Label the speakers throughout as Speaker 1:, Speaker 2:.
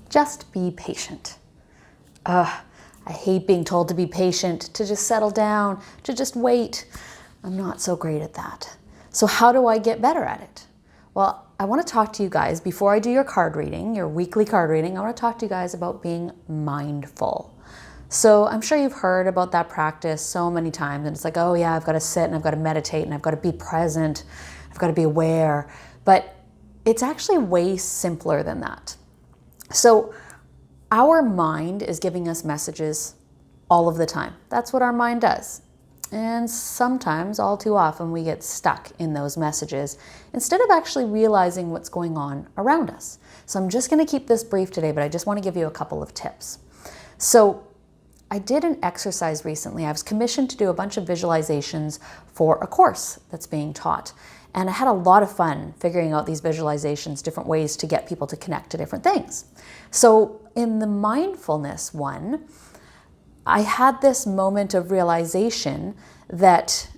Speaker 1: Just be patient. I hate being told to be patient, to just settle down, to just wait. I'm not so great at that. So how do I get better at it? Well, I want to talk to you guys, before I do your card reading, your weekly card reading, I want to talk to you guys about being mindful. So I'm sure you've heard about that practice so many times, and it's like, oh yeah, I've got to sit and I've got to meditate and I've got to be present, I've got to be aware. But it's actually way simpler than that. So our mind is giving us messages all of the time. That's what our mind does. And sometimes, all too often, we get stuck in those messages instead of actually realizing what's going on around us. So I'm just going to keep this brief today, but I just want to give you a couple of tips. So I did an exercise recently. I was commissioned to do a bunch of visualizations for a course that's being taught. And I had a lot of fun figuring out these visualizations, different ways to get people to connect to different things. So in the mindfulness one, I had this moment of realization that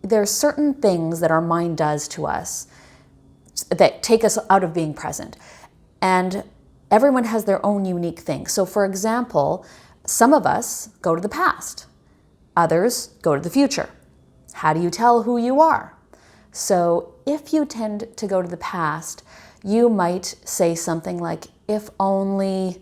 Speaker 1: there are certain things that our mind does to us that take us out of being present. And everyone has their own unique thing. So for example, some of us go to the past. Others go to the future. How do you tell who you are? So if you tend to go to the past, you might say something like, if only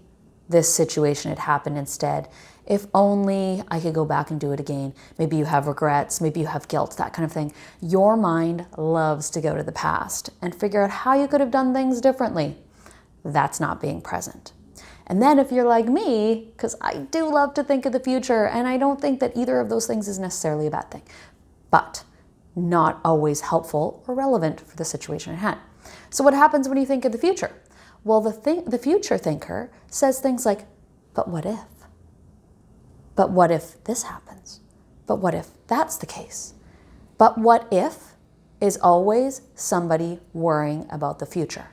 Speaker 1: this situation had happened instead. If only I could go back and do it again. Maybe you have regrets, maybe you have guilt, that kind of thing. Your mind loves to go to the past and figure out how you could have done things differently. That's not being present. And then if you're like me, because I do love to think of the future, and I don't think that either of those things is necessarily a bad thing, but not always helpful or relevant for the situation at hand. So what happens when you think of the future? Well, the future thinker says things like, but what if? But what if this happens? But what if that's the case? But what if is always somebody worrying about the future.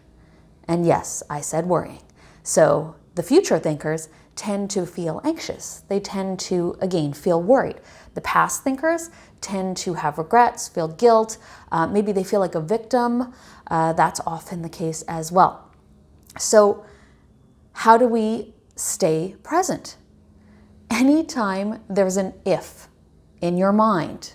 Speaker 1: And yes, I said worrying. So the future thinkers tend to feel anxious. They tend to, again, feel worried. The past thinkers tend to have regrets, feel guilt. Maybe they feel like a victim. That's often the case as well. So how do we stay present? Anytime there's an if in your mind,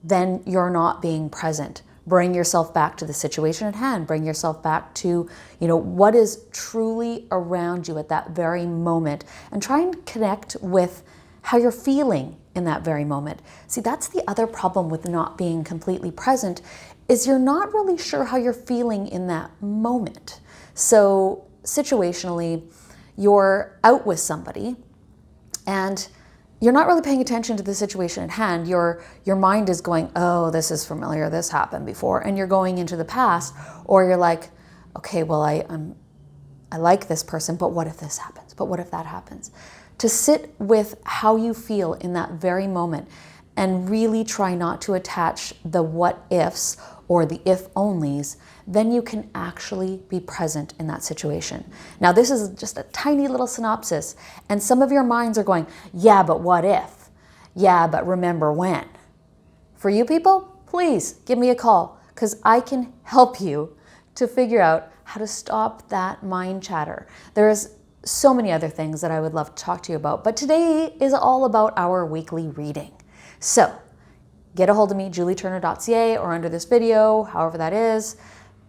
Speaker 1: then you're not being present. Bring yourself back to the situation at hand. Bring yourself back to, what is truly around you at that very moment, and try and connect with how you're feeling in that very moment. See, that's the other problem with not being completely present, is you're not really sure how you're feeling in that moment. So situationally, you're out with somebody and you're not really paying attention to the situation at hand. Your mind is going, oh, this is familiar, this happened before, and you're going into the past, or you're like, okay, well, I like this person, but what if this happens? But what if that happens? To sit with how you feel in that very moment and really try not to attach the what ifs or the if onlys, then you can actually be present in that situation. Now, this is just a tiny little synopsis, and some of your minds are going, yeah, but what if? Yeah, but remember when? For you people, please give me a call, because I can help you to figure out how to stop that mind chatter. There's so many other things that I would love to talk to you about, but today is all about our weekly reading. So get a hold of me, Julieturner.ca, or under this video, however that is.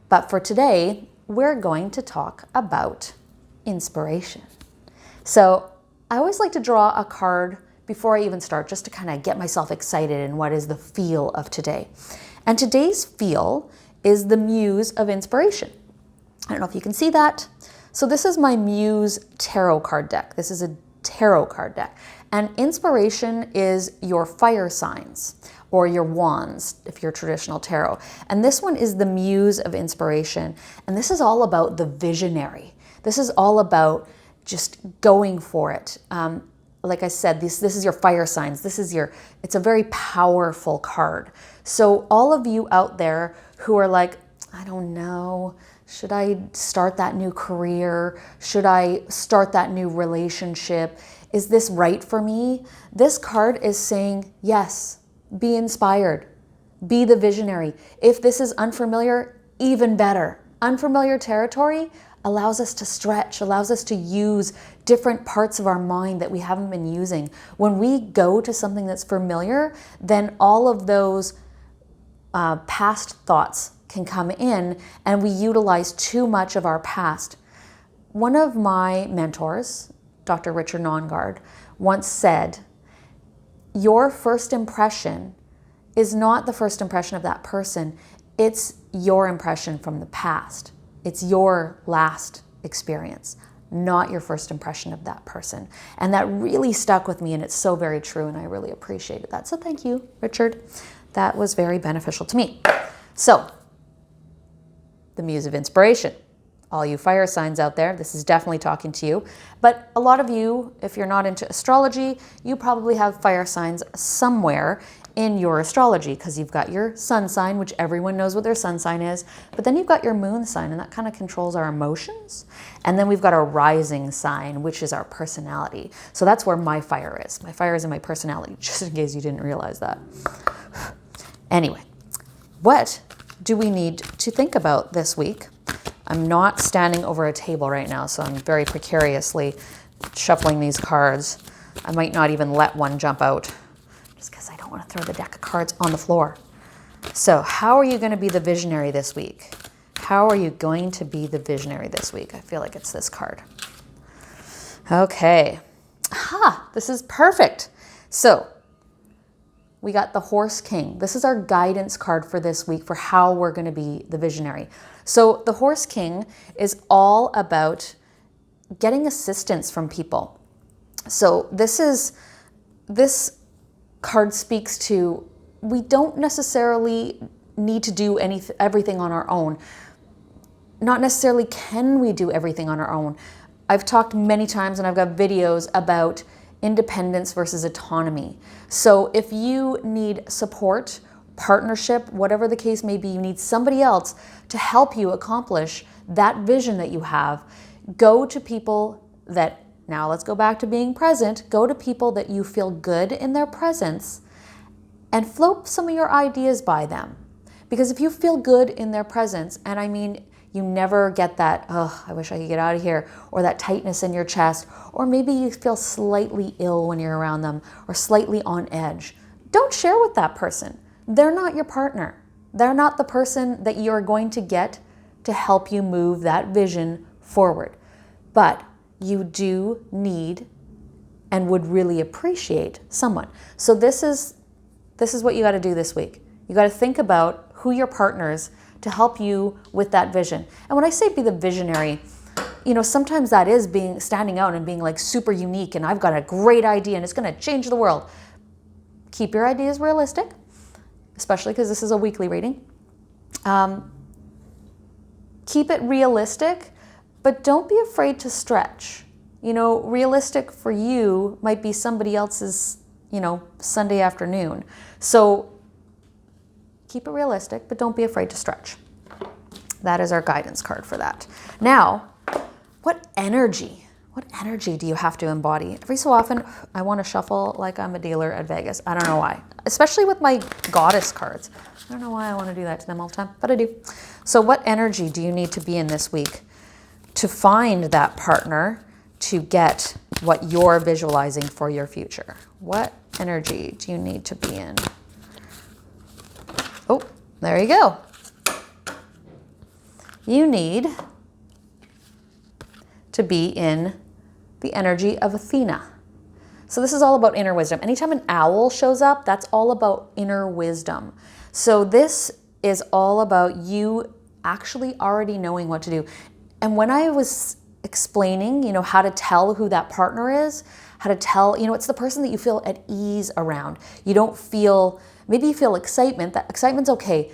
Speaker 1: But for today, we're going to talk about inspiration. So I always like to draw a card before I even start, just to kind of get myself excited in what is the feel of today. And today's feel is the Muse of Inspiration. I don't know if you can see that. So this is my Muse tarot card deck. This is a tarot card deck. And inspiration is your fire signs, or your wands, if you're traditional tarot. And this one is the Muse of Inspiration. And this is all about the visionary. This is all about just going for it. Like I said, this is your fire signs. It's a very powerful card. So all of you out there who are like, I don't know, should I start that new career? Should I start that new relationship? Is this right for me? This card is saying, yes, be inspired, be the visionary. If this is unfamiliar, even better. Unfamiliar territory, allows us to stretch, allows us to use different parts of our mind that we haven't been using. When we go to something that's familiar, then all of those past thoughts can come in, and we utilize too much of our past. One of my mentors, Dr. Richard Nongard, once said, your first impression is not the first impression of that person. It's your impression from the past. It's your last experience, not your first impression of that person. And that really stuck with me, and it's so very true, and I really appreciated that. So thank you, Richard. That was very beneficial to me. So, the Muse of Inspiration. All you fire signs out there, this is definitely talking to you. But a lot of you, if you're not into astrology, you probably have fire signs somewhere in your astrology, because you've got your sun sign, which everyone knows what their sun sign is, but then you've got your moon sign, and that kind of controls our emotions. And then we've got our rising sign, which is our personality. So that's where my fire is. My fire is in my personality, just in case you didn't realize that. Anyway, what do we need to think about this week? I'm not standing over a table right now, so I'm very precariously shuffling these cards. I might not even let one jump out, just because I don't want to throw the deck of cards on the floor. So how are you going to be the visionary this week? How are you going to be the visionary this week? I feel like it's this card. Okay. This is perfect. So we got the Horse King. This is our guidance card for this week for how we're going to be the visionary. So the Horse King is all about getting assistance from people. So this card speaks to, we don't necessarily need to do everything on our own. Not necessarily can we do everything on our own. I've talked many times, and I've got videos about independence versus autonomy. So if you need support, partnership, whatever the case may be, you need somebody else to help you accomplish that vision that you have, go to people that, now let's go back to being present, go to people that you feel good in their presence and float some of your ideas by them. Because if you feel good in their presence, and I mean, you never get that, oh, I wish I could get out of here, or that tightness in your chest, or maybe you feel slightly ill when you're around them, or slightly on edge. Don't share with that person. They're not your partner. They're not the person that you're going to get to help you move that vision forward. But you do need and would really appreciate someone. So this is what you got to do this week. You got to think about who your partners to help you with that vision. And when I say be the visionary, sometimes that is standing out and being like super unique, and I've got a great idea and it's going to change the world. Keep your ideas realistic, especially because this is a weekly reading. Keep it realistic, but don't be afraid to stretch. Realistic for you might be somebody else's, Sunday afternoon. So keep it realistic, but don't be afraid to stretch. That is our guidance card for that. Now, what energy do you have to embody? Every so often, I want to shuffle like I'm a dealer at Vegas. I don't know why, especially with my goddess cards. I don't know why I want to do that to them all the time, but I do. So what energy do you need to be in this week to find that partner to get what you're visualizing for your future? What energy do you need to be in? Oh, there you go. You need to be in the energy of Athena. So this is all about inner wisdom. Anytime an owl shows up, that's all about inner wisdom. So this is all about you actually already knowing what to do. And when I was explaining, how to tell who that partner is, how to tell, it's the person that you feel at ease around. You don't feel, maybe you feel excitement. That excitement's okay,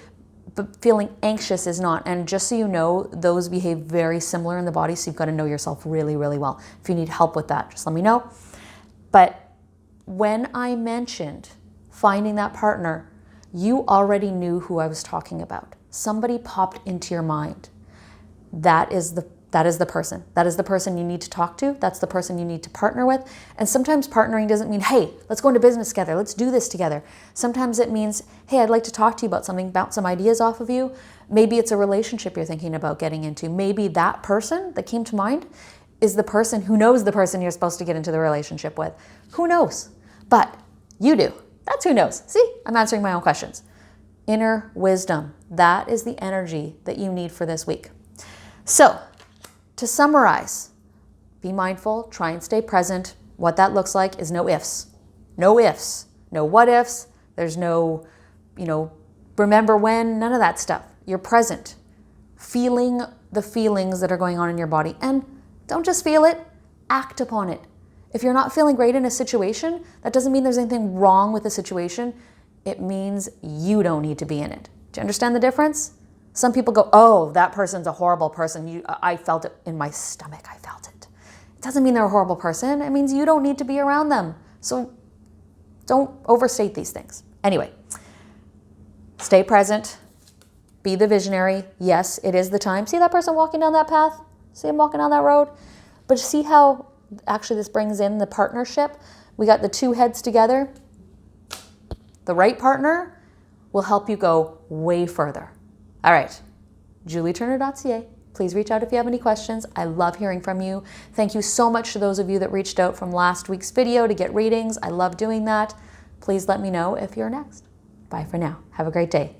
Speaker 1: but feeling anxious is not. And just so you know, those behave very similar in the body, so you've got to know yourself really, really well. If you need help with that, just let me know. But when I mentioned finding that partner, you already knew who I was talking about. Somebody popped into your mind. That is That is the person. That is the person you need to talk to. That's the person you need to partner with. And sometimes partnering doesn't mean, hey, let's go into business together. Let's do this together. Sometimes it means, hey, I'd like to talk to you about something, bounce some ideas off of you. Maybe it's a relationship you're thinking about getting into. Maybe that person that came to mind is the person who knows the person you're supposed to get into the relationship with. Who knows? But you do. That's who knows. See, I'm answering my own questions. Inner wisdom. That is the energy that you need for this week. So, to summarize, be mindful, try and stay present. What that looks like is no ifs. No ifs. No what ifs. There's no, remember when, none of that stuff. You're present. Feeling the feelings that are going on in your body. And don't just feel it, act upon it. If you're not feeling great in a situation, that doesn't mean there's anything wrong with the situation. It means you don't need to be in it. Do you understand the difference? Some people go, oh, that person's a horrible person. I felt it in my stomach. I felt it. It doesn't mean they're a horrible person. It means you don't need to be around them. So don't overstate these things. Anyway, stay present. Be the visionary. Yes, it is the time. See that person walking down that path? See him walking down that road? But see how actually this brings in the partnership? We got the two heads together. The right partner will help you go way further. All right, Julieturner.ca. Please reach out if you have any questions. I love hearing from you. Thank you so much to those of you that reached out from last week's video to get readings. I love doing that. Please let me know if you're next. Bye for now. Have a great day.